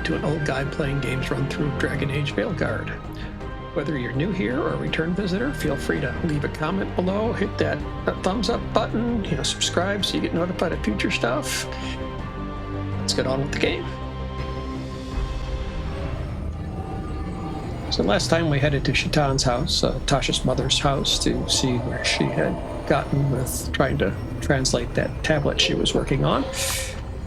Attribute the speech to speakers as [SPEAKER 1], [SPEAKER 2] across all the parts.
[SPEAKER 1] to an old guy playing games run through Dragon Age Veilguard. Whether you're new here or a return visitor, feel free to leave a comment below, hit that thumbs up button, subscribe so you get notified of future stuff. Let's get on with the game. So last time we headed to Shatan's house, Tasha's mother's house, to see where she had gotten with trying to translate that tablet she was working on.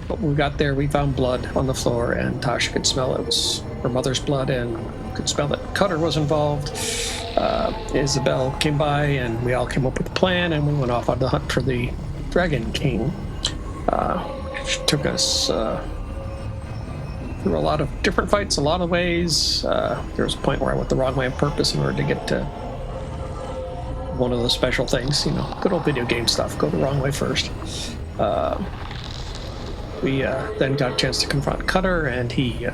[SPEAKER 1] But when we got there, we found blood on the floor, and Tasha could smell it was her mother's blood and could smell that Cutter was involved. Isabel came by, and we all came up with a plan, and we went off on the hunt for the Dragon King, which took us through a lot of different fights, a lot of ways. There was a point where I went the wrong way on purpose in order to get to one of the special things, good old video game stuff, go the wrong way first. We then got a chance to confront Cutter, and he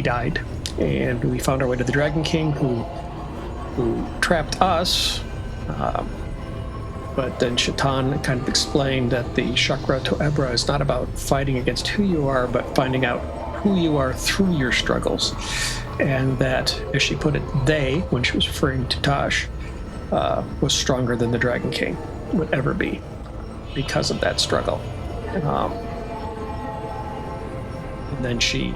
[SPEAKER 1] died. And we found our way to the Dragon King, who trapped us. But then Shatan kind of explained that the Chakra to Ebra is not about fighting against who you are, but finding out who you are through your struggles. And that, as she put it, they, when she was referring to Tosh, was stronger than the Dragon King would ever be because of that struggle. And then she,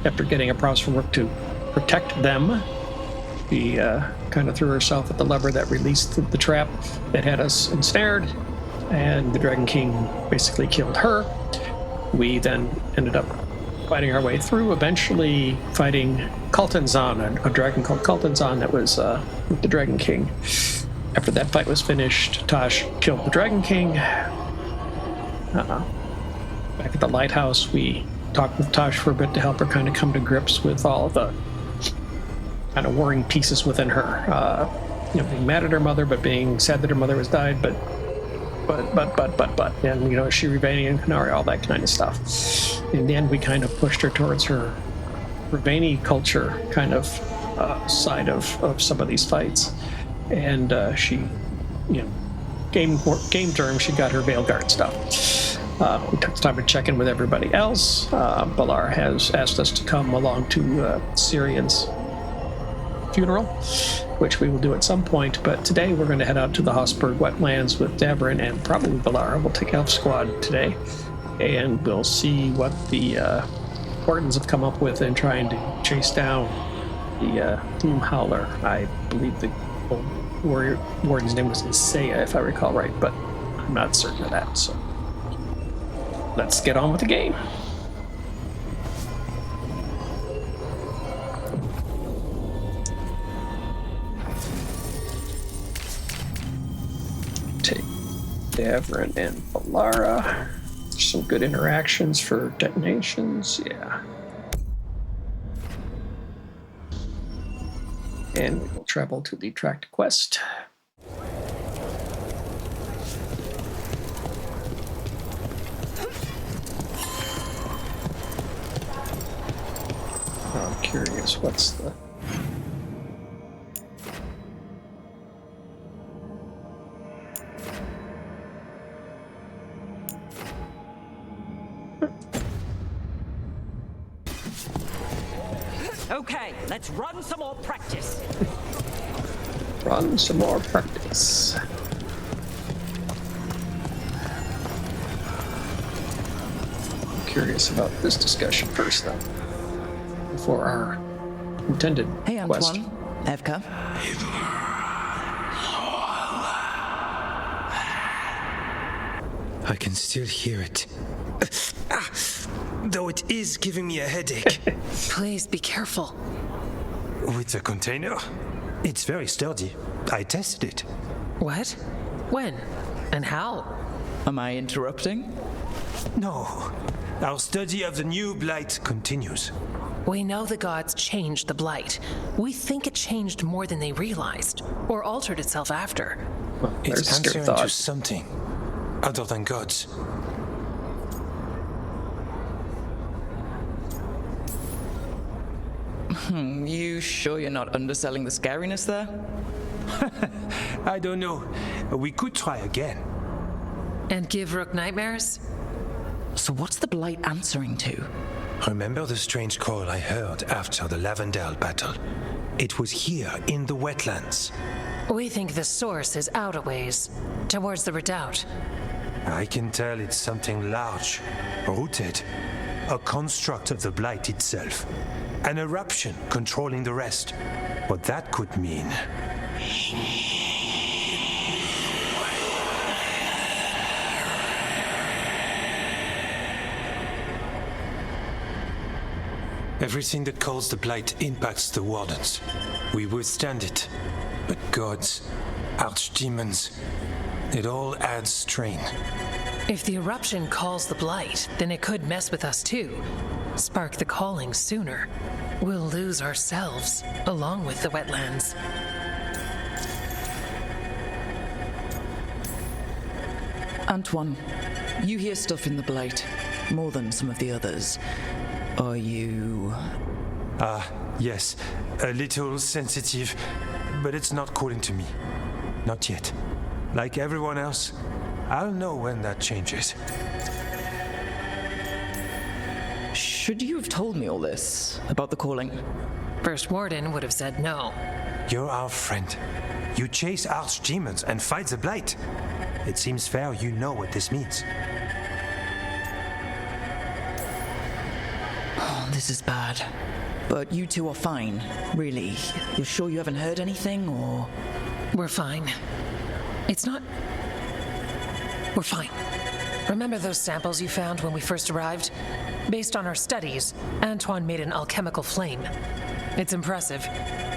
[SPEAKER 1] after getting a promise from work to protect them, she kind of threw herself at the lever that released the trap that had us ensnared, and the Dragon King basically killed her. We then ended up fighting our way through, eventually fighting Kaltenzan, a dragon called Kaltenzan that was with the Dragon King. After that fight was finished, Tosh killed the Dragon King. Back at the Lighthouse, we talked with Tosh for a bit to help her kind of come to grips with all the kind of warring pieces within her. Being mad at her mother, but being sad that her mother has died, but, and, she Rivani and Canary, all that kind of stuff. In the end, we kind of pushed her towards her Rivani culture kind of side of some of these fights. And she, game terms, she got her Veilguard stuff. We took the time to check in with everybody else. Balar has asked us to come along to Syrian's funeral, which we will do at some point, but today we're going to head out to the Hossberg Wetlands with Davrin and probably Balara. We'll take Elf Squad today, and we'll see what the Wardens have come up with in trying to chase down the Gloom Howler. I believe the old warden's name was Isseya, if I recall right, but I'm not certain of that, so let's get on with the game. Take Davrin and Balara. Some good interactions for detonations, yeah. And we will travel to the tracked quest. I'm curious, what's the...
[SPEAKER 2] Okay, let's run some more practice.
[SPEAKER 1] Run some more practice. I'm curious about this discussion first, though, before our intended quest.
[SPEAKER 3] Hey, Antoine. Evka.
[SPEAKER 4] I can still hear it. Though it is giving me a headache.
[SPEAKER 3] Please be careful.
[SPEAKER 4] With the container? It's very sturdy. I tested it.
[SPEAKER 3] What? When? And how? Am I interrupting?
[SPEAKER 4] No. Our study of the new blight continues.
[SPEAKER 3] We know the gods changed the blight. We think it changed more than they realized, or altered itself after.
[SPEAKER 1] Well,
[SPEAKER 4] it's answering to something other than gods.
[SPEAKER 3] You sure you're not underselling the scariness there?
[SPEAKER 4] I don't know. We could try again.
[SPEAKER 3] And give Rook nightmares?
[SPEAKER 5] So what's the blight answering to?
[SPEAKER 4] Remember the strange call I heard after the Lavendale battle? It was here in the wetlands.
[SPEAKER 3] We think the source is out a ways, towards the redoubt.
[SPEAKER 4] I can tell it's something large, rooted. A construct of the blight itself. An eruption controlling the rest. What that could mean. Everything that calls the blight impacts the Wardens. We withstand it. But gods, archdemons, it all adds strain.
[SPEAKER 3] If the eruption calls the blight, then it could mess with us too. Spark the calling sooner. We'll lose ourselves, along with the wetlands.
[SPEAKER 5] Antoine, you hear stuff in the blight, more than some of the others. Are you...
[SPEAKER 4] Yes, a little sensitive, but it's not calling to me. Not yet. Like everyone else, I'll know when that changes.
[SPEAKER 5] Should you have told me all this about the calling?
[SPEAKER 3] First Warden would have said no.
[SPEAKER 4] You're our friend. You chase archdemons and fight the blight. It seems fair you know what this means.
[SPEAKER 5] Oh, this is bad. But you two are fine, really. You're sure you haven't heard anything, or...?
[SPEAKER 3] We're fine. It's not... We're fine. Remember those samples you found when we first arrived? Based on our studies, Antoine made an alchemical flame. It's impressive.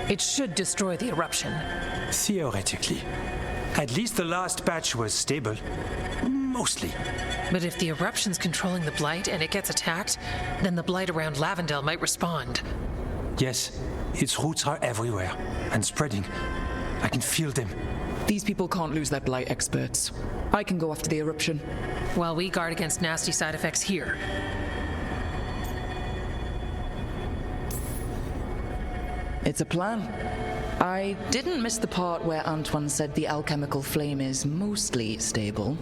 [SPEAKER 3] It should destroy the eruption.
[SPEAKER 4] Theoretically. At least the last batch was stable. Mostly.
[SPEAKER 3] But if the eruption's controlling the blight and it gets attacked, then the blight around Lavendale might respond.
[SPEAKER 4] Yes, its roots are everywhere and spreading. I can feel them.
[SPEAKER 5] These people can't lose their blight experts. I can go after the eruption.
[SPEAKER 3] While we guard against nasty side effects here.
[SPEAKER 5] It's a plan. I didn't miss the part where Antoine said the alchemical flame is mostly stable.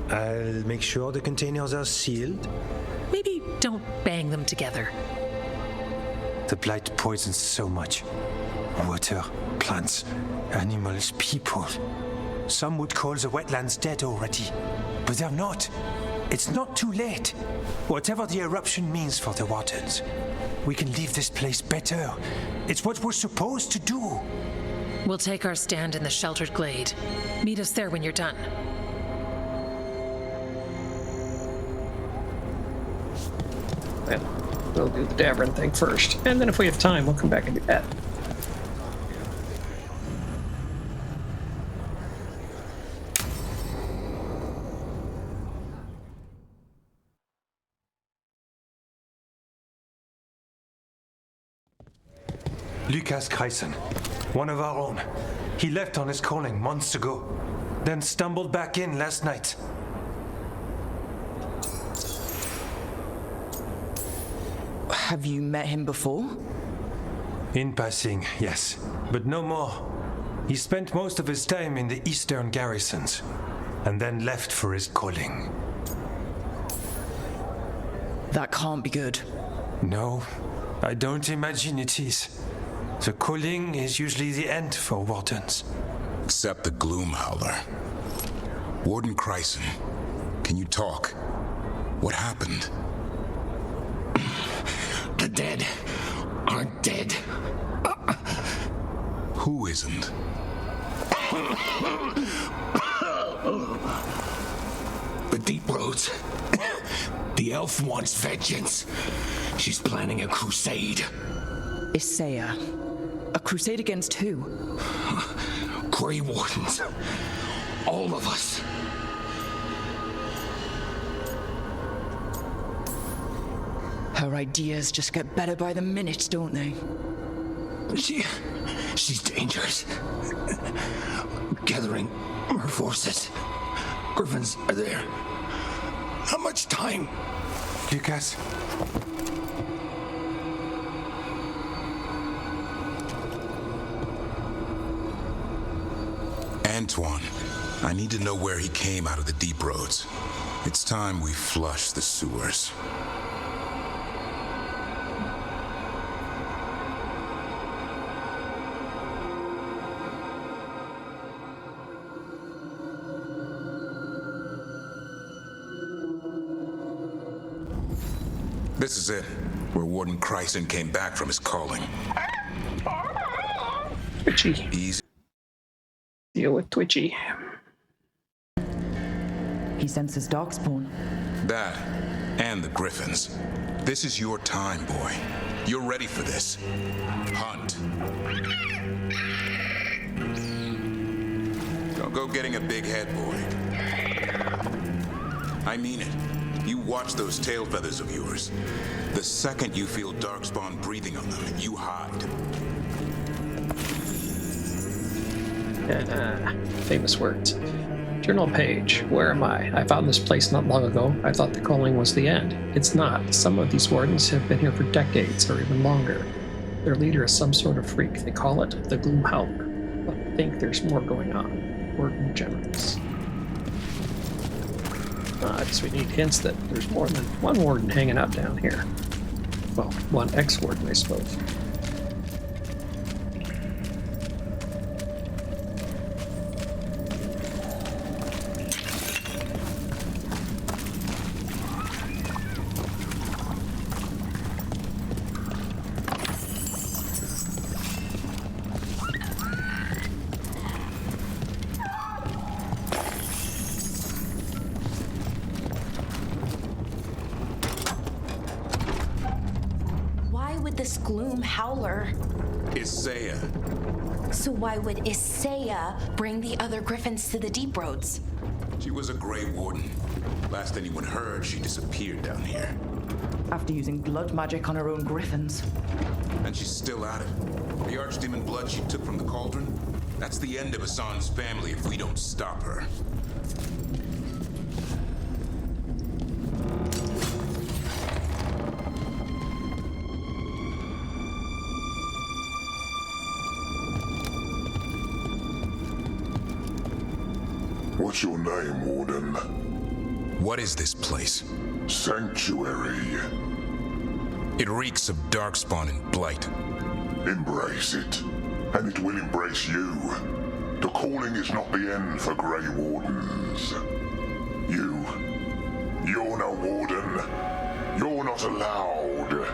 [SPEAKER 4] I'll make sure the containers are sealed.
[SPEAKER 3] Maybe don't bang them together.
[SPEAKER 4] The blight poisons so much. Water, plants, animals, people. Some would call the wetlands dead already, but they're not. It's not too late. Whatever the eruption means for the Wardens, we can leave this place better. It's what we're supposed to do.
[SPEAKER 3] We'll take our stand in the sheltered glade. Meet us there when you're done.
[SPEAKER 1] Well, we'll do the Davern thing first, and then if we have time, we'll come back and do that.
[SPEAKER 4] Lucas Grayson, one of our own. He left on his calling months ago, then stumbled back in last night.
[SPEAKER 5] Have you met him before?
[SPEAKER 4] In passing, yes, but no more. He spent most of his time in the eastern garrisons, and then left for his calling.
[SPEAKER 5] That can't be good.
[SPEAKER 4] No, I don't imagine it is. The calling is usually the end for Wardens.
[SPEAKER 6] Except the Gloom Howler. Warden Grayson, can you talk? What happened?
[SPEAKER 7] The dead aren't dead.
[SPEAKER 6] Who isn't?
[SPEAKER 7] The Deep Roads. The elf wants vengeance. She's planning a crusade.
[SPEAKER 5] Isseya. A crusade against who?
[SPEAKER 7] Grey Wardens. All of us.
[SPEAKER 5] Her ideas just get better by the minute, don't they?
[SPEAKER 7] She's dangerous. Gathering her forces. Griffons are there. How much time?
[SPEAKER 4] Lucas?
[SPEAKER 6] Antoine, I need to know where he came out of the Deep Roads. It's time we flush the sewers. This is it, where Warden Kryson came back from his calling.
[SPEAKER 1] Twitchy.
[SPEAKER 6] Easy.
[SPEAKER 1] Deal with Twitchy.
[SPEAKER 5] He senses darkspawn.
[SPEAKER 6] That, and the Griffons. This is your time, boy. You're ready for this. Hunt. Don't go getting a big head, boy. I mean it. You watch those tail feathers of yours. The second you feel darkspawn breathing on them, you hide.
[SPEAKER 1] Famous words. Journal page. Where am I? I found this place not long ago. I thought the calling was the end. It's not. Some of these wardens have been here for decades or even longer. Their leader is some sort of freak. They call it the Gloom Howler. But I think there's more going on. Warden generals. I guess we need hints that there's more than one warden hanging out down here. Well, one ex-warden, I suppose.
[SPEAKER 8] This Gloom Howler.
[SPEAKER 6] Isseya.
[SPEAKER 8] So why would Isseya bring the other Griffons to the Deep Roads?
[SPEAKER 6] She was a Grey Warden. Last anyone heard, she disappeared down here.
[SPEAKER 5] After using blood magic on her own Griffons.
[SPEAKER 6] And she's still at it. The archdemon blood she took from the cauldron? That's the end of Hassan's family if we don't stop her.
[SPEAKER 9] What's your name, Warden?
[SPEAKER 6] What is this place?
[SPEAKER 9] Sanctuary.
[SPEAKER 6] It reeks of darkspawn and blight.
[SPEAKER 9] Embrace it, and it will embrace you. The calling is not the end for Grey Wardens. You're no warden. You're not allowed.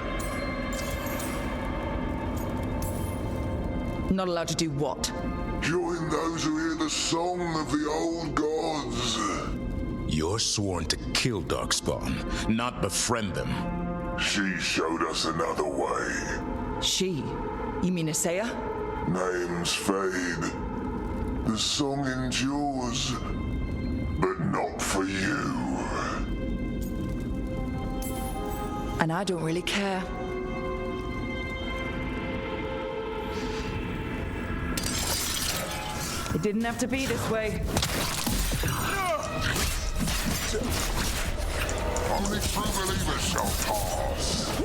[SPEAKER 5] Not allowed to do what?
[SPEAKER 9] Join those who hear the song of the old gods.
[SPEAKER 6] You're sworn to kill darkspawn, not befriend them.
[SPEAKER 9] She showed us another way.
[SPEAKER 5] She? You mean Isseya?
[SPEAKER 9] Names fade. The song endures, but not for you.
[SPEAKER 5] And I don't really care. It didn't have to be this way.
[SPEAKER 9] Only true believers shall pass.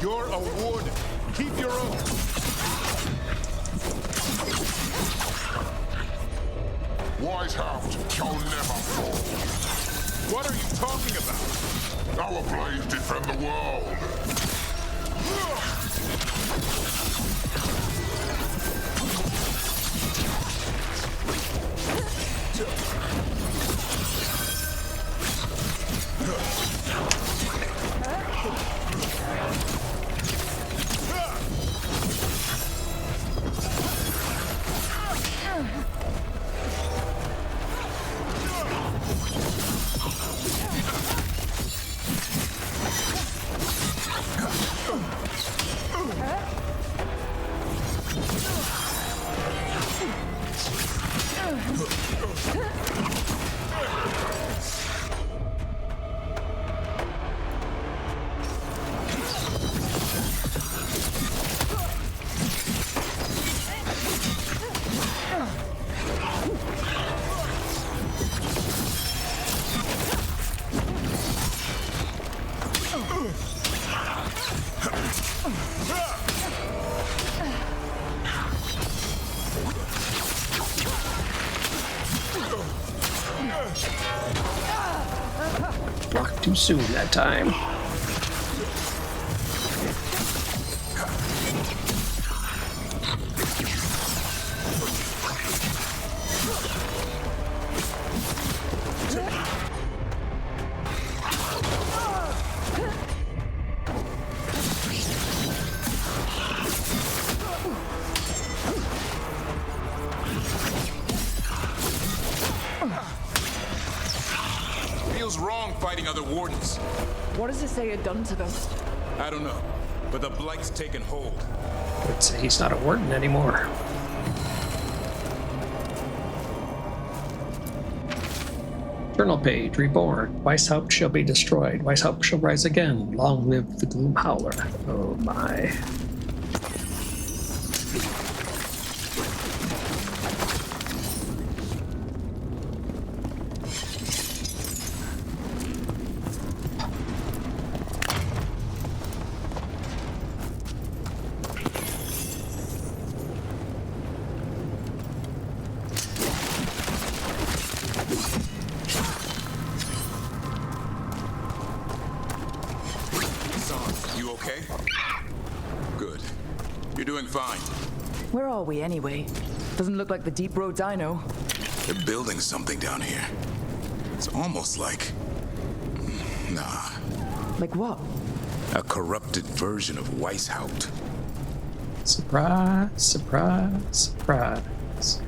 [SPEAKER 6] You're a warden. Keep your own.
[SPEAKER 9] Weisshaupt shall never fall.
[SPEAKER 6] What are you talking about?
[SPEAKER 9] Our blades defend the world.
[SPEAKER 1] Blocked too soon that time.
[SPEAKER 6] Feels wrong fighting other Wardens.
[SPEAKER 5] What has Isseya done to them?
[SPEAKER 6] I don't know, but the blight's taken hold.
[SPEAKER 1] I'd say he's not a warden anymore. Journal page, reborn. Weisshaupt shall be destroyed. Weisshaupt shall rise again. Long live the Gloom Howler. Oh my.
[SPEAKER 6] You okay? Good. You're doing fine.
[SPEAKER 5] Where are we anyway? Doesn't look like the Deep Roads I know.
[SPEAKER 6] They're building something down here. It's almost like... Nah.
[SPEAKER 5] Like what?
[SPEAKER 6] A corrupted version of Weisshaupt.
[SPEAKER 1] Surprise, surprise, surprise.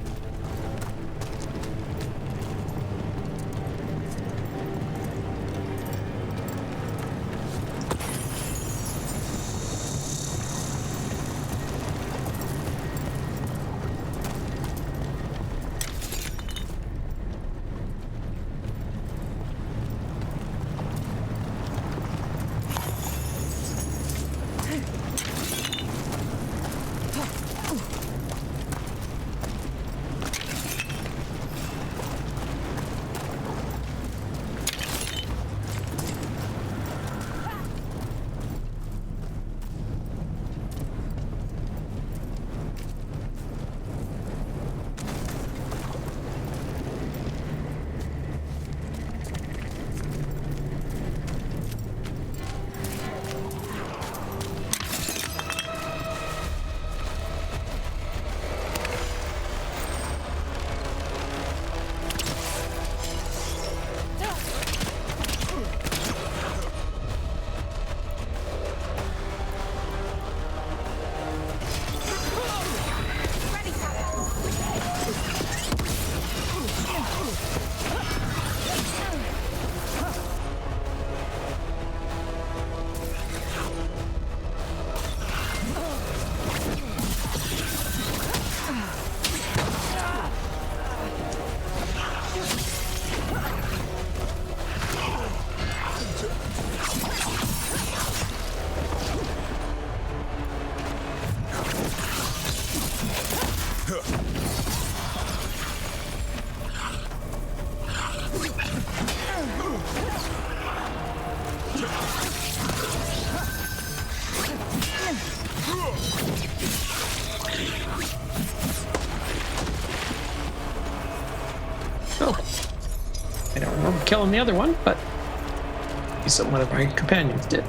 [SPEAKER 1] I don't remember killing the other one, but at least one of my companions did.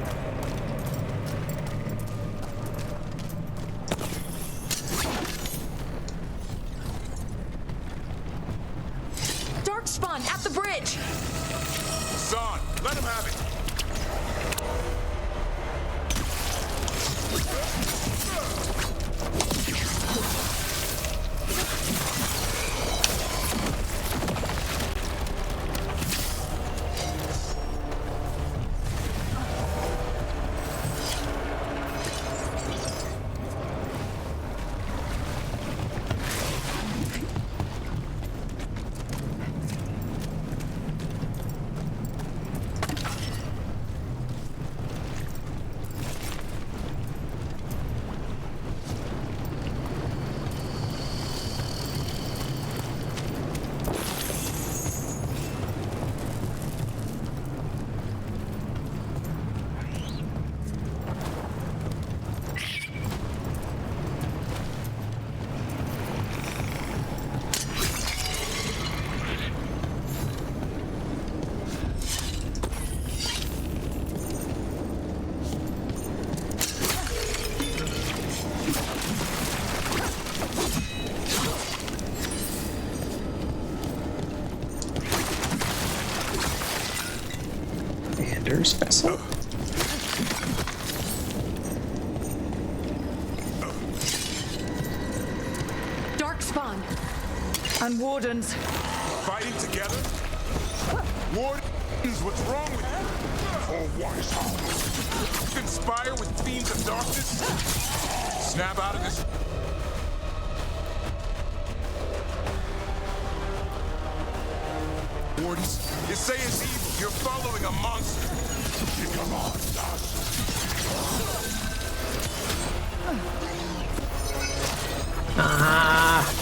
[SPEAKER 5] Darkspawn at the bridge!
[SPEAKER 6] Son, let him have it.
[SPEAKER 1] Commander's vessel.
[SPEAKER 8] Darkspawn.
[SPEAKER 5] And Wardens.
[SPEAKER 6] Fighting together? Wardens, what's wrong with you?
[SPEAKER 9] For Weisshaupt.
[SPEAKER 6] Conspire with fiends of darkness? Snap out of this. Wardens, Isseya's evil. You're following a monster.
[SPEAKER 9] Come on,
[SPEAKER 1] Ah.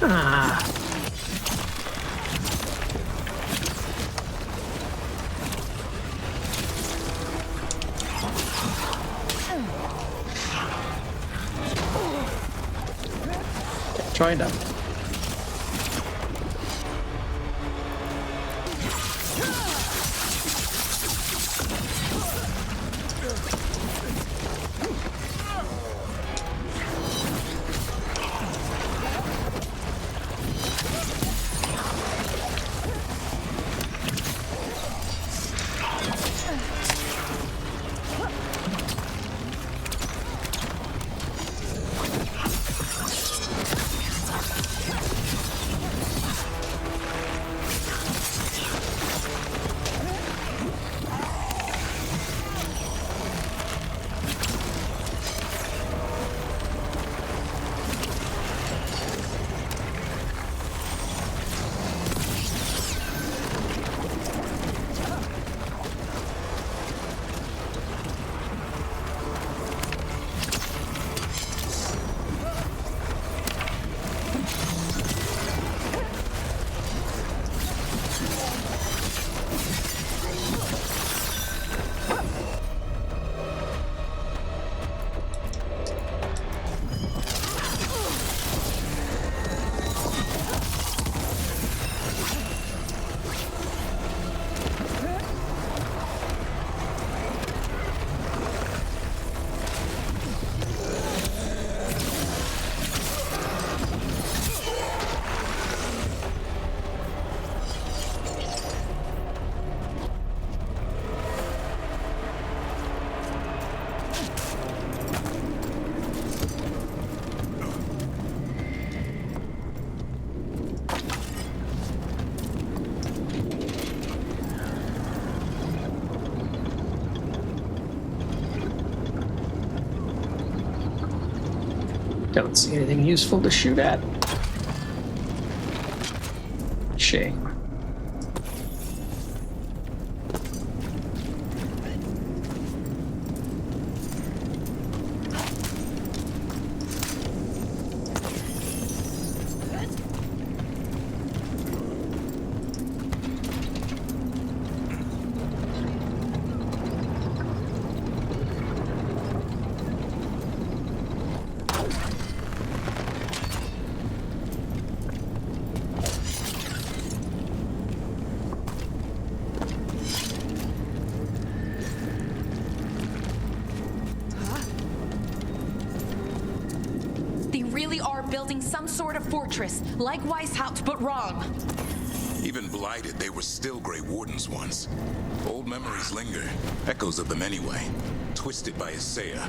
[SPEAKER 1] Ah. Trying to. Don't see anything useful to shoot at. Shame.
[SPEAKER 8] Building some sort of fortress, like Weisshaupt, but wrong.
[SPEAKER 6] Even blighted, they were still Grey Wardens once. Old memories linger, echoes of them anyway, twisted by Isseya.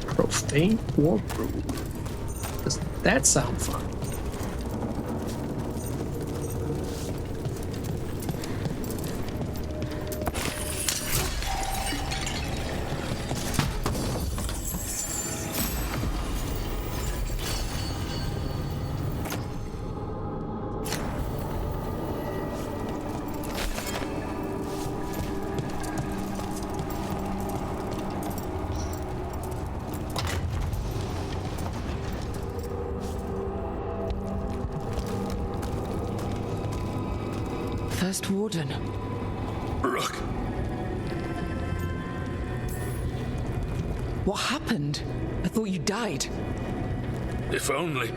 [SPEAKER 6] Profane War Room. Does that sound fun?
[SPEAKER 5] First Warden.
[SPEAKER 7] Look.
[SPEAKER 5] What happened? I thought you died.
[SPEAKER 7] If only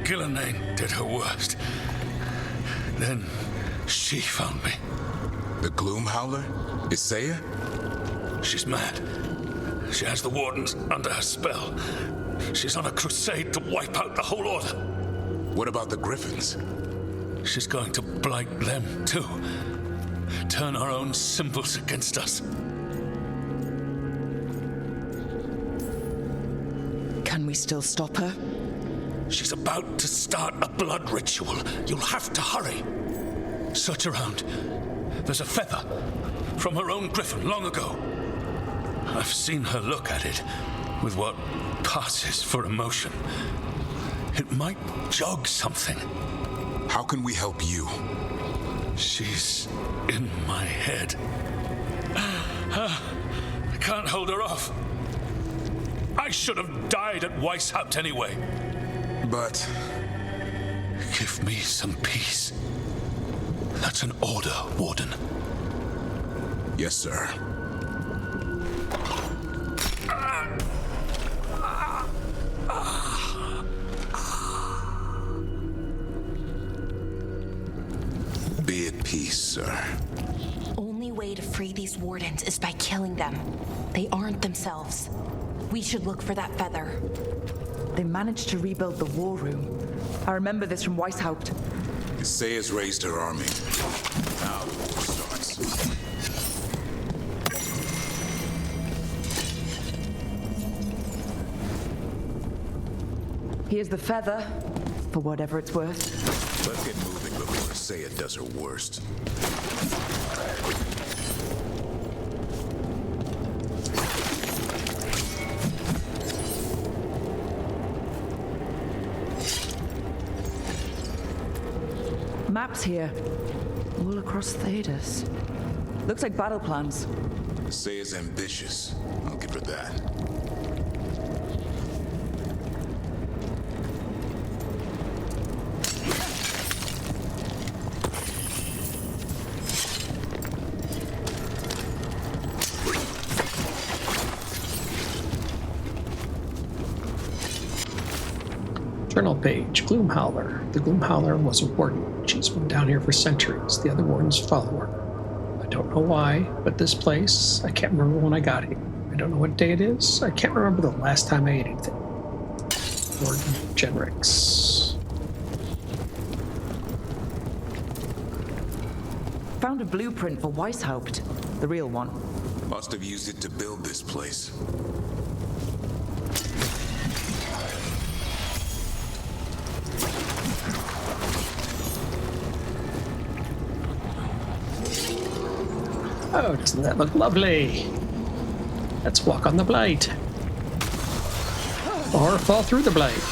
[SPEAKER 7] Gillenane did her worst. Then she found me.
[SPEAKER 6] The Gloom Howler? Isseya?
[SPEAKER 7] She's mad. She has the Wardens under her spell. She's on a crusade to wipe out the whole Order.
[SPEAKER 6] What about the Griffons?
[SPEAKER 7] She's going to blight them, too. Turn our own symbols against us.
[SPEAKER 5] Can we still stop her?
[SPEAKER 7] She's about to start a blood ritual. You'll have to hurry. Search around. There's a feather from her own griffin long ago. I've seen her look at it with what passes for emotion. It might jog something.
[SPEAKER 6] How can we help you?
[SPEAKER 7] She's in my head. I can't hold her off. I should have died at Weisshaupt anyway.
[SPEAKER 6] But...
[SPEAKER 7] Give me some peace. That's an order, Warden.
[SPEAKER 6] Yes, sir. Be at peace, sir.
[SPEAKER 8] Only way to free these Wardens is by killing them. They aren't themselves. We should look for that feather.
[SPEAKER 5] They managed to rebuild the war room. I remember this from Weisshaupt.
[SPEAKER 6] Isseya's raised her army. Now the war starts.
[SPEAKER 5] Here's the feather, for whatever it's worth.
[SPEAKER 6] Let's get moving before Isseya does her worst.
[SPEAKER 5] Maps here, all across Thedas. Looks like battle plans.
[SPEAKER 6] Isseya's ambitious. I'll give her that.
[SPEAKER 1] Journal page, Gloom Howler. The Gloom Howler was a warden. She's been down here for centuries. The other wardens follow her. I don't know why, but this place, I can't remember when I got here. I don't know what day it is. I can't remember the last time I ate anything. Warden Genrix.
[SPEAKER 5] Found a blueprint for Weisshaupt, the real one.
[SPEAKER 6] Must have used it to build this place.
[SPEAKER 1] Oh, doesn't that look lovely? Let's walk on the blight. Or fall through the blight.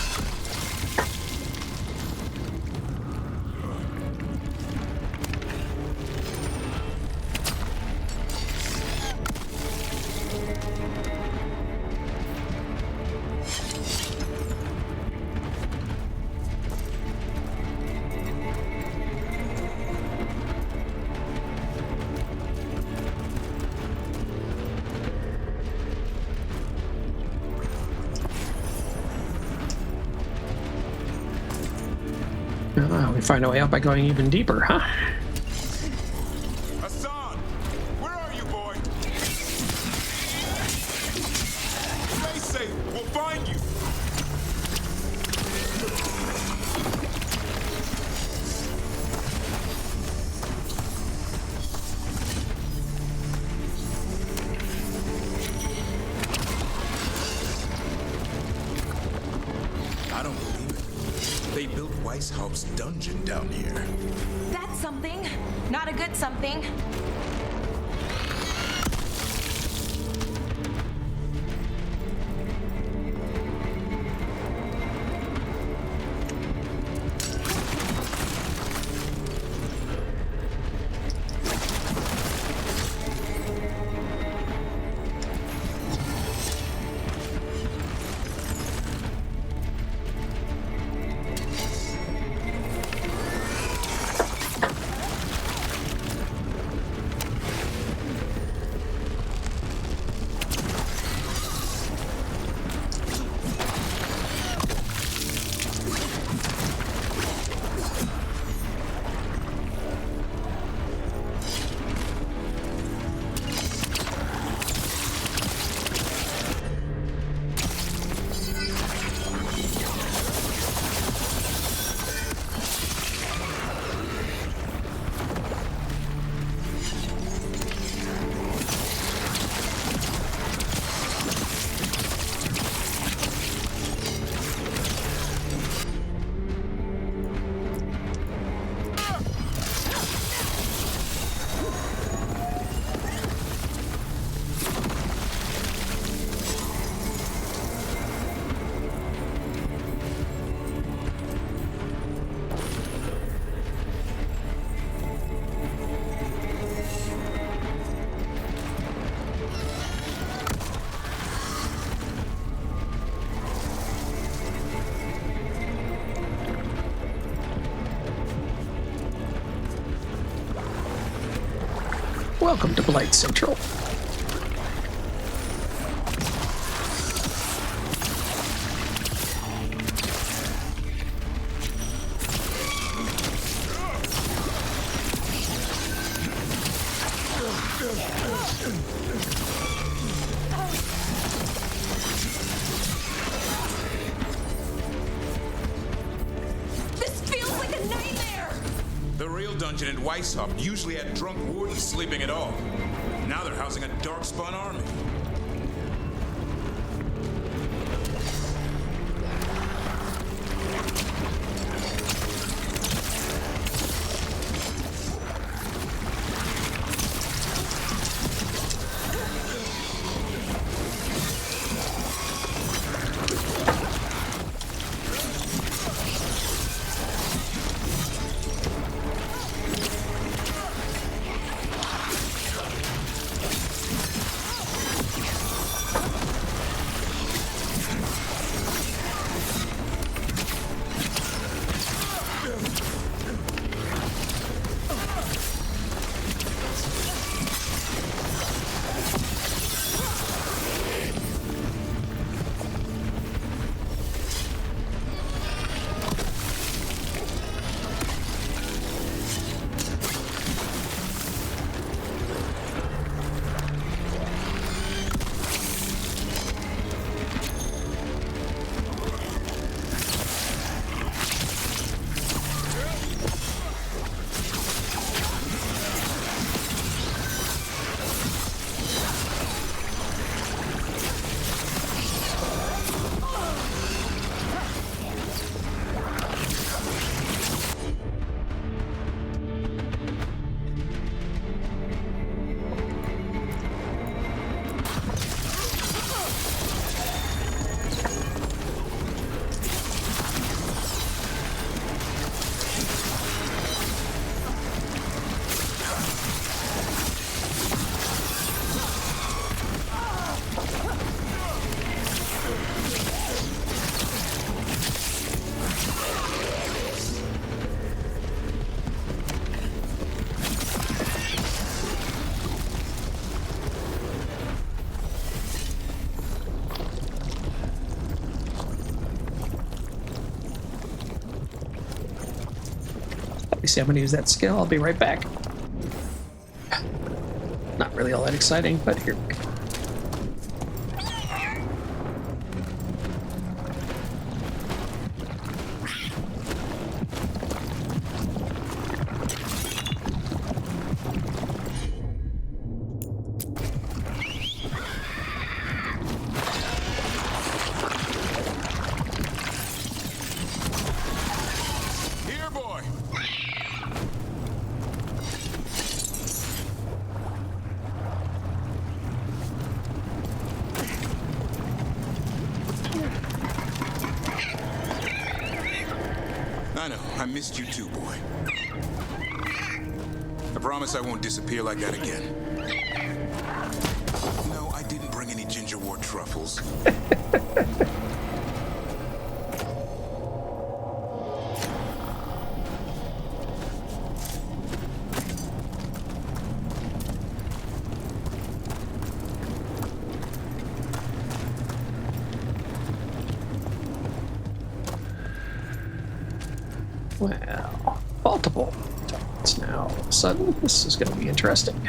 [SPEAKER 1] We find a way out by going even deeper, huh?
[SPEAKER 6] Hassan! Where are you, boy? Stay safe! We'll find you! I don't believe it. They built Weishaupt's dungeon down here.
[SPEAKER 8] That's something. Not a good something.
[SPEAKER 1] Welcome to Blight Central.
[SPEAKER 8] This feels like a nightmare!
[SPEAKER 6] The real dungeon in Weisshaupt usually had drunk wardens sleeping at all. Now they're housing a darkspawn army.
[SPEAKER 1] See, I'm going to use that skill. I'll be right back. Not really all that exciting, but here we go.
[SPEAKER 6] I know, I missed you too, boy. I promise I won't disappear like that again. No, I didn't bring any ginger wort truffles.
[SPEAKER 1] Well, multiple targets now. All of a sudden, this is going to be interesting.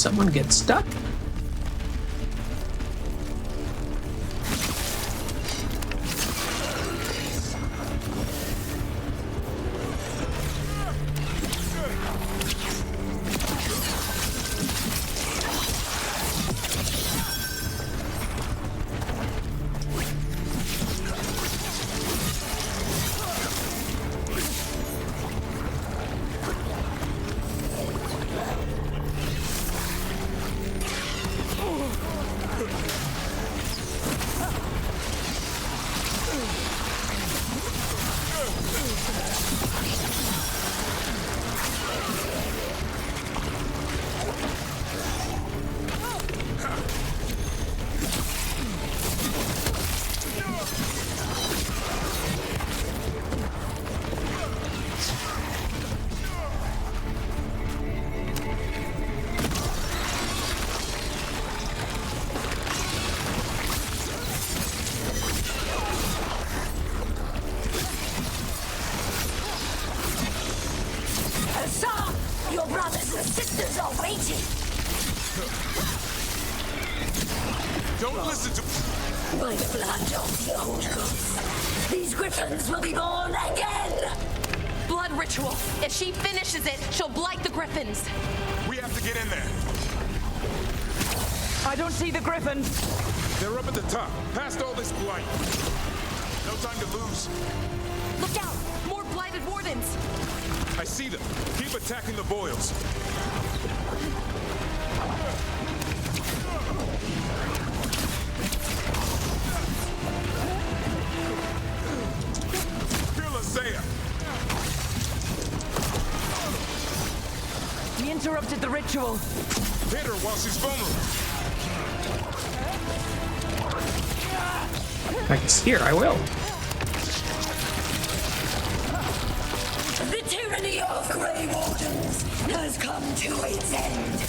[SPEAKER 1] someone get stuck?
[SPEAKER 10] Your brothers and sisters are waiting.
[SPEAKER 6] Don't listen to...
[SPEAKER 10] By the blood of the old gods, these Griffons will be born again!
[SPEAKER 8] Blood ritual. If she finishes it, she'll blight the Griffons.
[SPEAKER 6] We have to get in there.
[SPEAKER 2] I don't see the Griffons.
[SPEAKER 6] They're up at the top, past all this blight. No time to lose.
[SPEAKER 8] Look out! More blighted Wardens!
[SPEAKER 6] I see them. Keep attacking the boils. Kill Isseya.
[SPEAKER 2] We interrupted the ritual.
[SPEAKER 6] Hit her while she's vulnerable.
[SPEAKER 1] If I can steer, I will.
[SPEAKER 10] The tyranny of Grey Wardens has come to its end.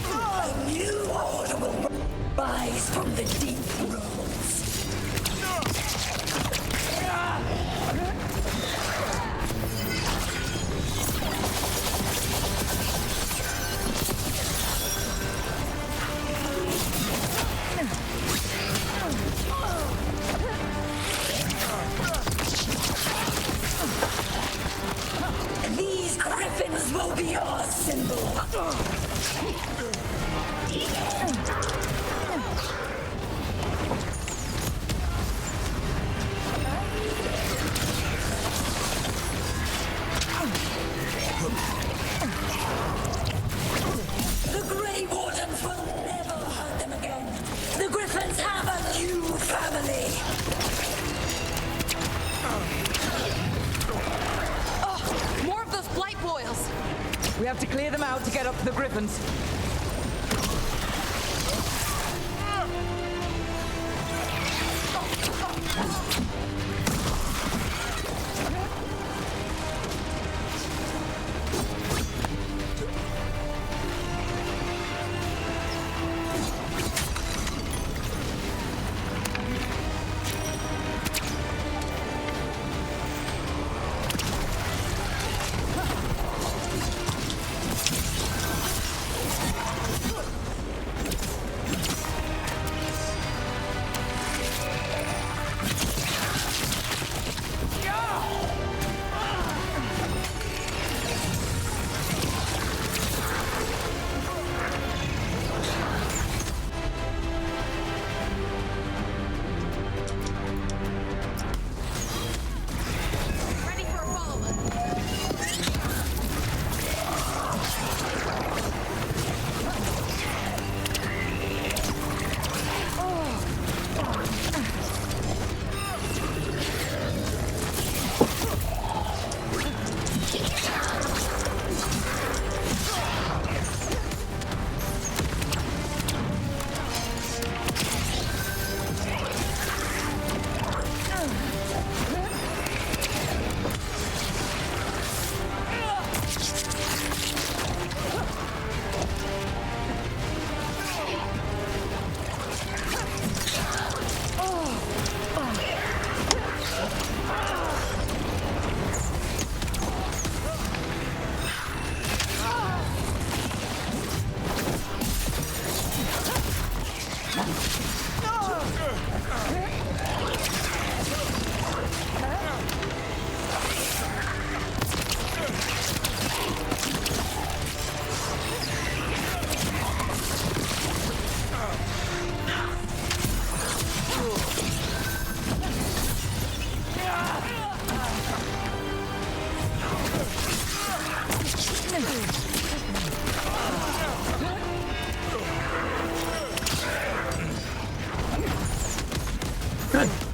[SPEAKER 10] A new order will rise from the deep roads. These Griffons will be our symbol. The Grey Wardens will never hurt them again. The Griffons have a new family.
[SPEAKER 8] Oh, more of those blight boils!
[SPEAKER 2] We have to clear them out to get up to the Griffons.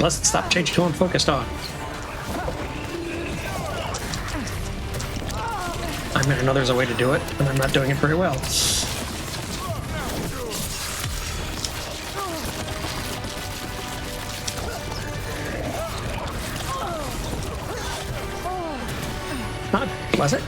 [SPEAKER 1] Let's stop changing who I'm focused on. I mean, I know there's a way to do it, and I'm not doing it very well. Was it?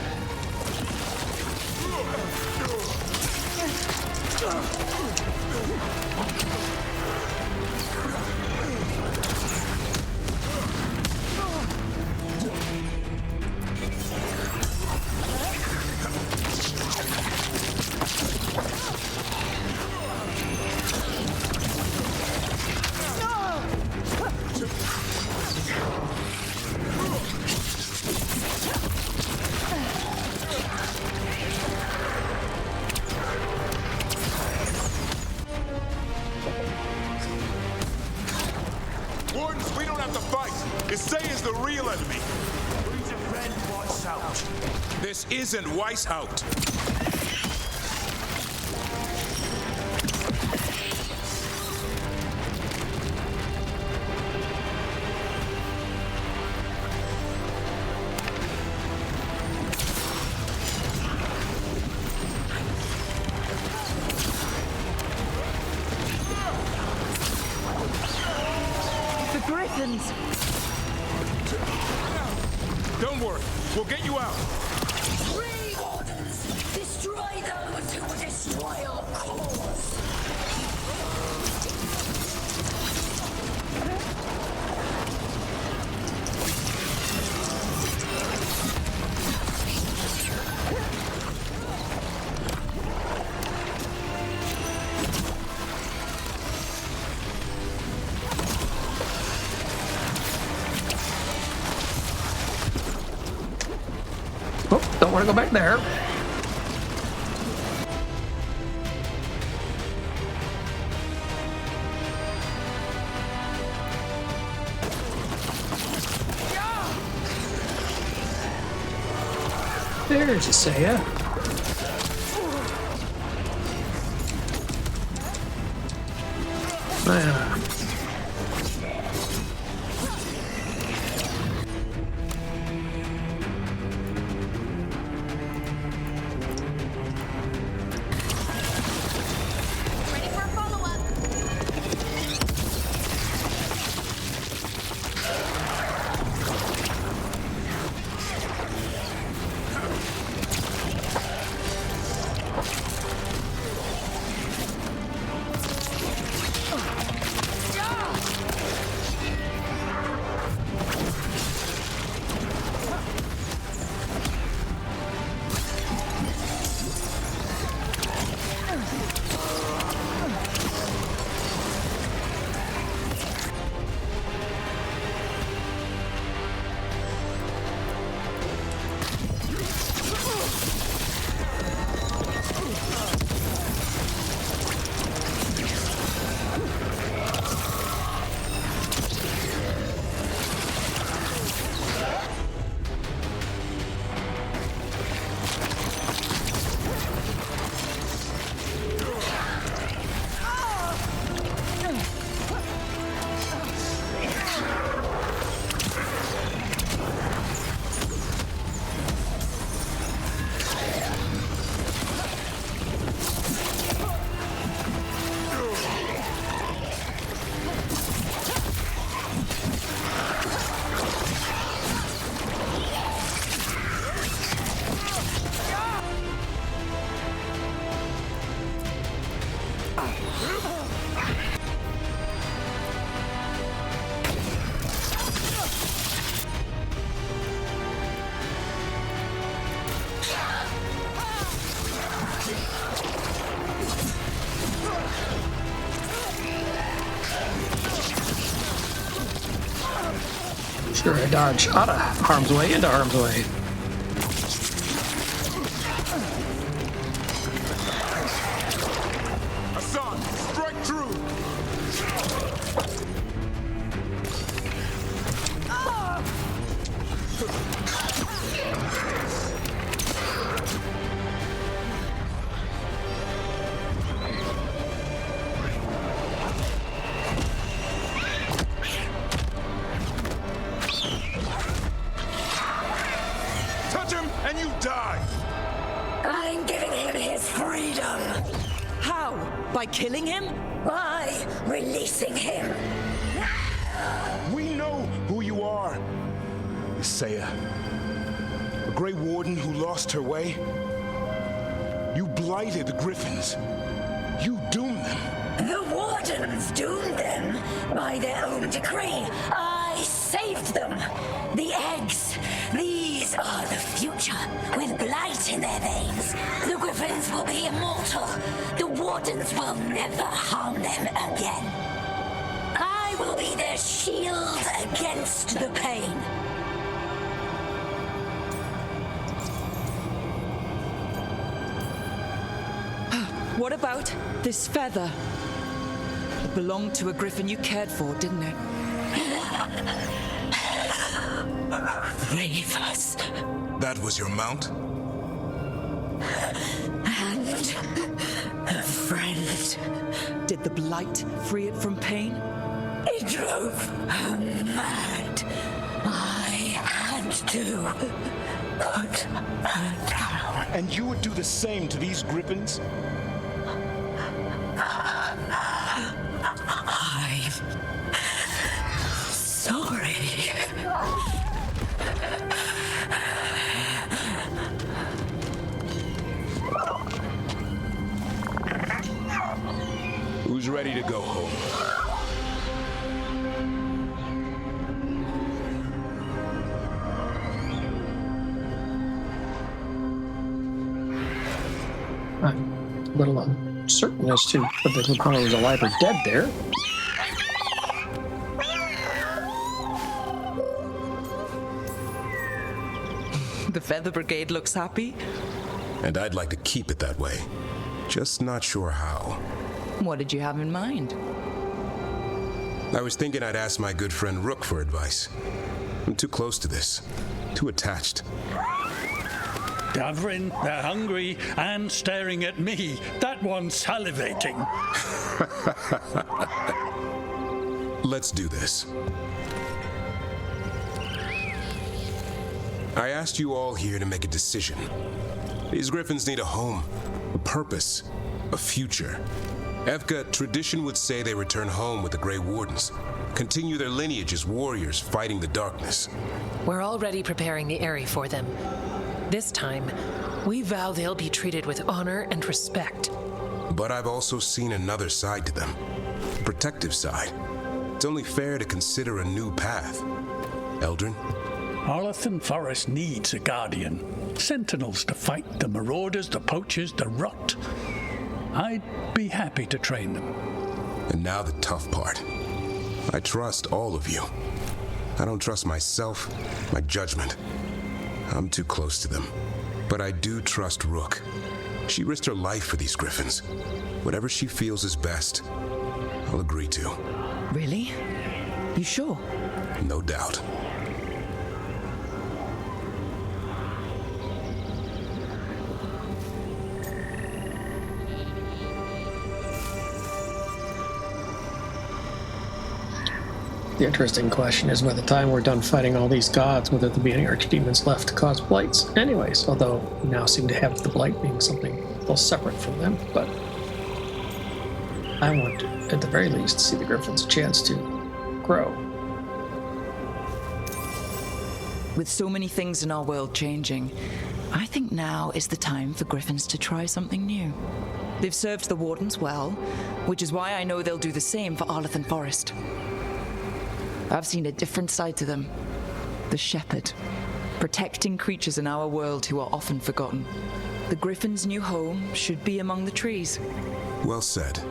[SPEAKER 6] Wardens, we don't have to fight. Isseya's the real enemy.
[SPEAKER 7] We defend Weisshaupt.
[SPEAKER 6] This isn't Weisshaupt.
[SPEAKER 2] Griffons!
[SPEAKER 6] Don't worry, we'll get you out.
[SPEAKER 10] Free Wardens! Destroy those who will destroy our cause!
[SPEAKER 1] Oh, don't want to go back there. There's Isseya.
[SPEAKER 8] Ready for a follow-up.
[SPEAKER 1] Sure, I dodge out of harm's way into harm's way.
[SPEAKER 6] Hassan, strike true. Touch him and you die!
[SPEAKER 10] I'm giving him his freedom.
[SPEAKER 2] How? By killing him?
[SPEAKER 10] By releasing him.
[SPEAKER 11] We know who you are. Isseya. A Grey Warden who lost her way. You blighted the Griffons. You doomed them.
[SPEAKER 10] The Wardens doomed them by their own decree. I saved them. The eggs. These are the future, with blight in their veins. The Griffons will be immortal. The Wardens will never harm them again. I will be their shield against the pain.
[SPEAKER 2] What about this feather? It belonged to a griffin you cared for, didn't it?
[SPEAKER 10] Ravers.
[SPEAKER 6] That was your mount?
[SPEAKER 10] And a friend.
[SPEAKER 2] Did the blight free it from pain?
[SPEAKER 10] It drove her mad. I had to put her down.
[SPEAKER 11] And you would do the same to these Griffons?
[SPEAKER 10] I'm sorry.
[SPEAKER 11] Who's ready to go home?
[SPEAKER 1] I'm a little uncertain as to whether the Gloom Howler was alive or dead there.
[SPEAKER 5] The Feather Brigade looks happy.
[SPEAKER 6] And I'd like to keep it that way. Just not sure how.
[SPEAKER 5] What did you have in mind?
[SPEAKER 6] I was thinking I'd ask my good friend Rook for advice. I'm too close to this. Too attached.
[SPEAKER 7] Davrin, they're hungry and staring at me. That one's salivating.
[SPEAKER 6] Let's do this. I asked you all here to make a decision. These Griffons need a home, a purpose, a future. Evka, tradition would say they return home with the Grey Wardens, continue their lineage as warriors fighting the darkness.
[SPEAKER 3] We're already preparing the Eyrie for them. This time, we vow they'll be treated with honor and respect.
[SPEAKER 6] But I've also seen another side to them, a protective side. It's only fair to consider a new path. Eldrin?
[SPEAKER 7] Arlathan Forest needs a guardian. Sentinels to fight the marauders, the poachers, the rot. I'd be happy to train them.
[SPEAKER 6] And now the tough part. I trust all of you. I don't trust myself, my judgment. I'm too close to them. But I do trust Rook. She risked her life for these Griffons. Whatever she feels is best, I'll agree to.
[SPEAKER 2] Really? You sure?
[SPEAKER 6] No doubt.
[SPEAKER 1] The interesting question is, by the time we're done fighting all these gods, whether there'll be any archdemons left to cause blights. Anyways, although we now seem to have the blight being something a little separate from them, but I want to, at the very least, see the Griffons a chance to grow.
[SPEAKER 5] With so many things in our world changing, I think now is the time for Griffons to try something new. They've served the Wardens well, which is why I know they'll do the same for Arlathan Forest. I've seen a different side to them. The shepherd, protecting creatures in our world who are often forgotten. The Griffin's new home should be among the trees.
[SPEAKER 6] Well said.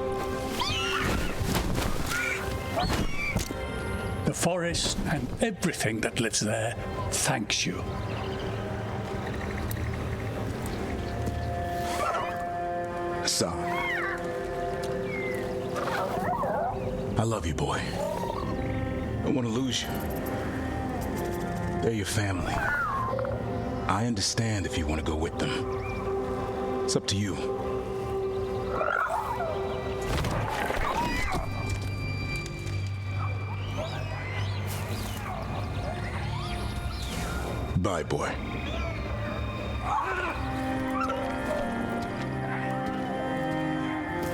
[SPEAKER 7] The forest and everything that lives there thanks you.
[SPEAKER 11] Son. I love you, boy. Don't want to lose you. They're your family. I understand if you want to go with them. It's up to you.
[SPEAKER 6] Bye, boy.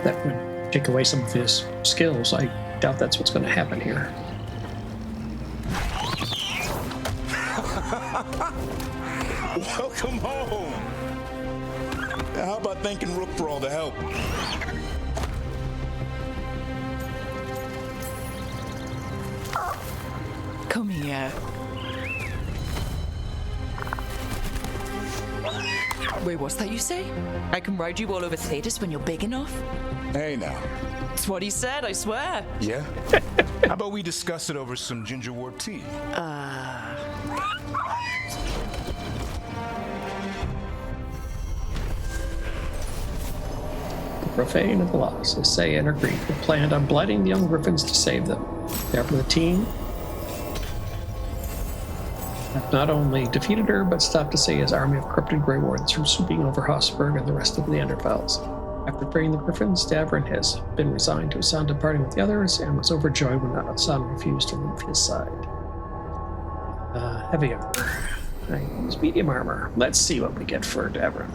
[SPEAKER 1] That would take away some of his skills. I doubt that's what's going to happen here.
[SPEAKER 11] Welcome home. How about thanking Rook for all the help?
[SPEAKER 5] Come here. Wait, what's that you say? I can ride you all over Thetis when you're big enough?
[SPEAKER 11] Hey now.
[SPEAKER 5] It's what he said, I swear.
[SPEAKER 11] Yeah? How about we discuss it over some gingerwort tea?
[SPEAKER 1] Profane of the laws, Isseya and her grief had planned on blighting the young Griffons to save them. Therefore, the team have not only defeated her, but stopped Isseya's army of corrupted Grey Wardens from sweeping over Hossberg and the rest of the Neanderthals. After freeing the Griffons, Davrin has been resigned to Hassan departing with the others and was overjoyed when Hassan refused to leave his side. Heavy armor. I use medium armor. Let's see what we get for Davrin.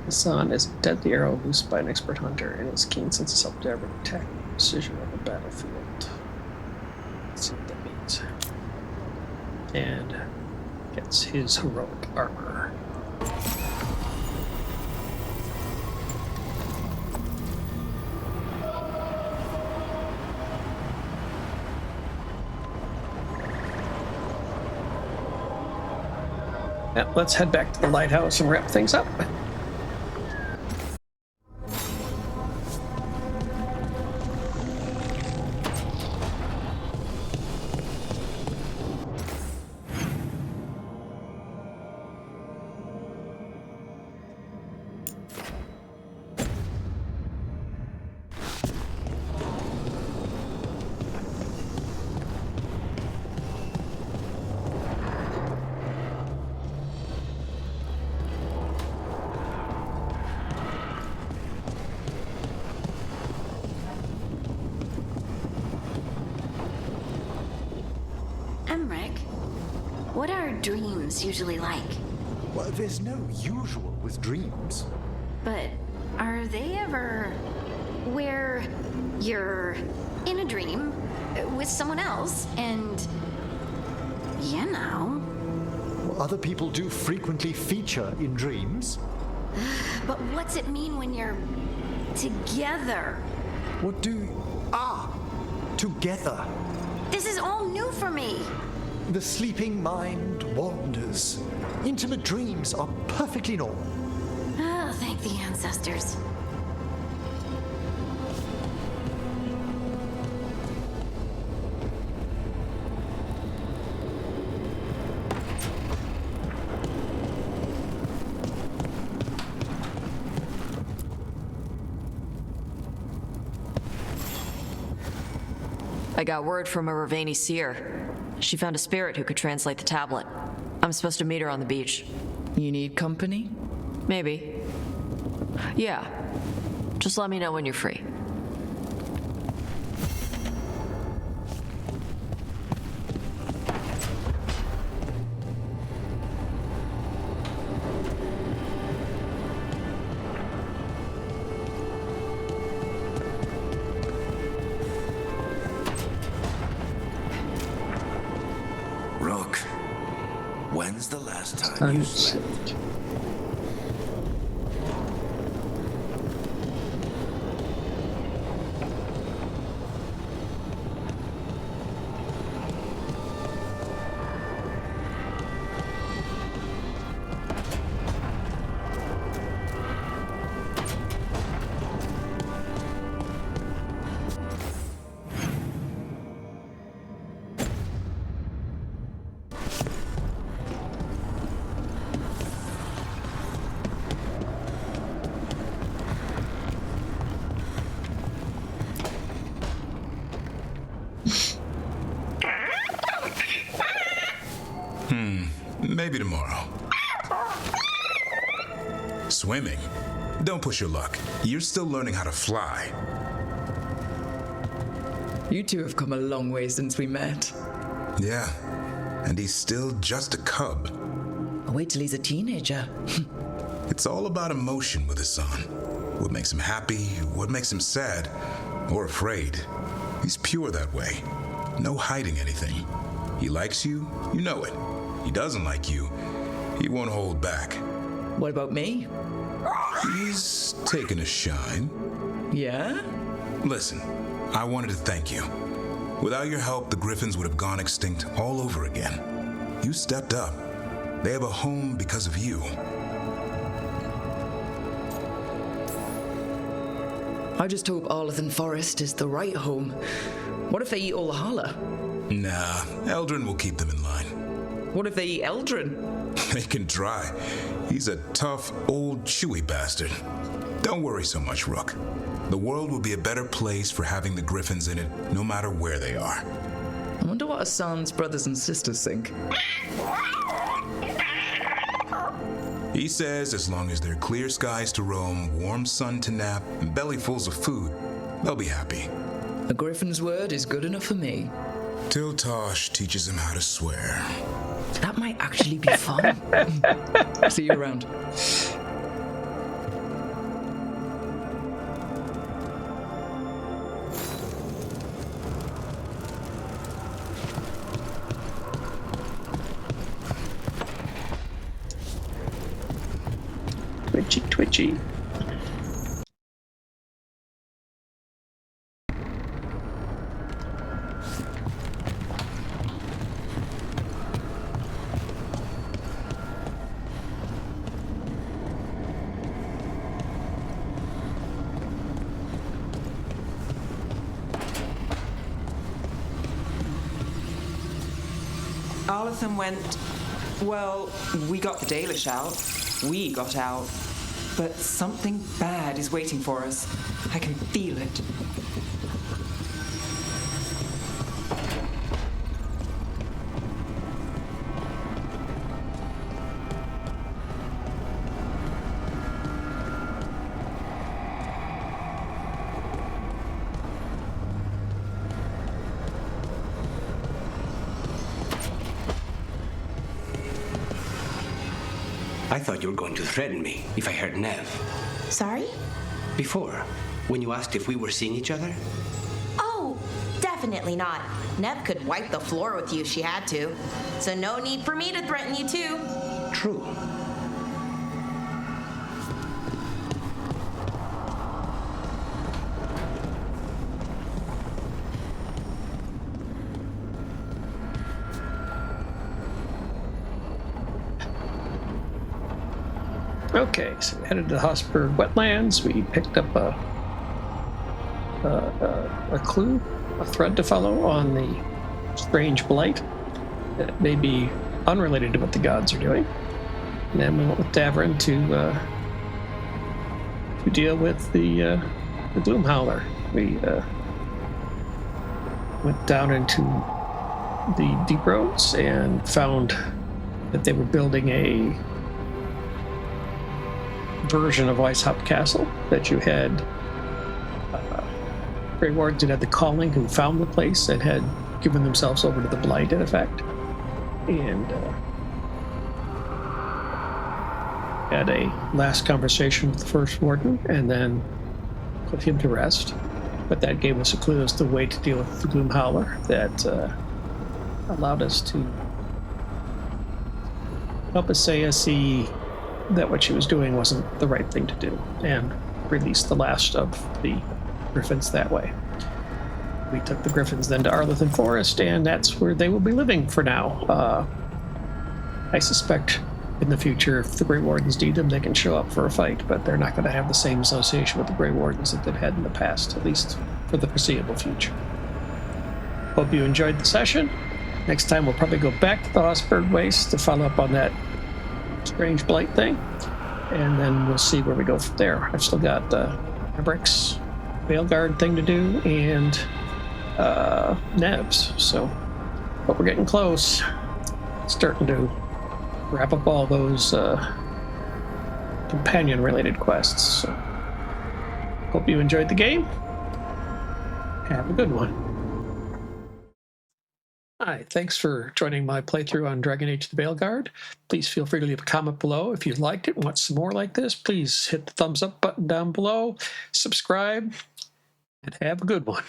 [SPEAKER 1] Hassan is a deadly arrow loosed by an expert hunter and his keen sense of self-Davrin attack and precision on the battlefield. Let's see what that means. And gets his heroic armor. Now, let's head back to the lighthouse and wrap things up.
[SPEAKER 8] What are dreams usually like?
[SPEAKER 12] Well, there's no usual with dreams.
[SPEAKER 8] But are they ever where you're in a dream with someone else and, you know...
[SPEAKER 12] Well, other people do frequently feature in dreams.
[SPEAKER 8] But what's it mean when you're together?
[SPEAKER 12] What do... together.
[SPEAKER 8] This is all new for me.
[SPEAKER 12] The sleeping mind wanders. Intimate dreams are perfectly normal.
[SPEAKER 8] Oh, thank the ancestors.
[SPEAKER 13] I got word from a Ravani seer. She found a spirit who could translate the tablet. I'm supposed to meet her on the beach.
[SPEAKER 5] You need company?
[SPEAKER 13] Maybe. Yeah. Just let me know when you're free.
[SPEAKER 14] When's the last time you slept?
[SPEAKER 6] Maybe tomorrow. Swimming? Don't push your luck. You're still learning how to fly.
[SPEAKER 5] You two have come a long way since we met.
[SPEAKER 6] Yeah, and he's still just a cub.
[SPEAKER 5] Wait till he's a teenager.
[SPEAKER 6] It's all about emotion with Hassan. What makes him happy, what makes him sad, or afraid. He's pure that way. No hiding anything. He likes you, you know it. He doesn't like you, he won't hold back.
[SPEAKER 5] What about me?
[SPEAKER 6] He's taken a shine.
[SPEAKER 5] Yeah?
[SPEAKER 6] Listen, I wanted to thank you. Without your help, the Griffons would have gone extinct all over again. You stepped up. They have a home because of you.
[SPEAKER 5] I just hope Arlathan Forest is the right home. What if they eat all the holler?
[SPEAKER 6] Nah, Eldrin will keep them in line.
[SPEAKER 5] What if they eat Eldrin?
[SPEAKER 6] They can try. He's a tough, old, chewy bastard. Don't worry so much, Rook. The world will be a better place for having the Griffons in it, no matter where they are.
[SPEAKER 5] I wonder what Hassan's brothers and sisters think.
[SPEAKER 6] He says as long as there are clear skies to roam, warm sun to nap, and bellyfuls of food, they'll be happy.
[SPEAKER 5] A Griffin's word is good enough for me.
[SPEAKER 6] Till Tosh teaches him how to swear.
[SPEAKER 5] That might actually be fun. See you around.
[SPEAKER 1] Twitchy.
[SPEAKER 15] Arlathan went... Well, we got the Dalish out. We got out. But something bad is waiting for us. I can feel it.
[SPEAKER 16] I thought you were going to threaten me if I heard Nev.
[SPEAKER 8] Sorry?
[SPEAKER 16] Before, when you asked if we were seeing each other.
[SPEAKER 8] Oh, definitely not. Nev could wipe the floor with you if she had to. So no need for me to threaten you too.
[SPEAKER 16] True.
[SPEAKER 1] Okay, so we headed to the Hossberg Wetlands. We picked up a clue, a thread to follow on the strange blight that may be unrelated to what the gods are doing. And then we went with Davrin to deal with the Gloom Howler. We went down into the deep roads and found that they were building a version of Weisshaupt Castle, that you had Grey Wardens that had the calling who found the place and had given themselves over to the blight in effect, and had a last conversation with the First Warden and then put him to rest. But that gave us a clue as to the way to deal with the Gloom Howler that allowed us to help Isseya see that what she was doing wasn't the right thing to do, and release the last of the Griffons that way. We took the Griffons then to Arlathan Forest, and that's where they will be living for now. I suspect in the future, if the Grey Wardens need them, they can show up for a fight, but they're not going to have the same association with the Grey Wardens that they've had in the past, at least for the foreseeable future. Hope you enjoyed the session. Next time we'll probably go back to the Hossberg Waste to follow up on that strange blight thing, and then we'll see where we go from there. I've still got Fabric's Veilguard thing to do and Nev's, but we're getting close. Starting to wrap up all those companion related quests. So hope you enjoyed the game. Have a good one. Hi, thanks for joining my playthrough on Dragon Age the Veilguard. Please feel free to leave a comment below. If you liked it and want some more like this, please hit the thumbs up button down below, subscribe, and have a good one.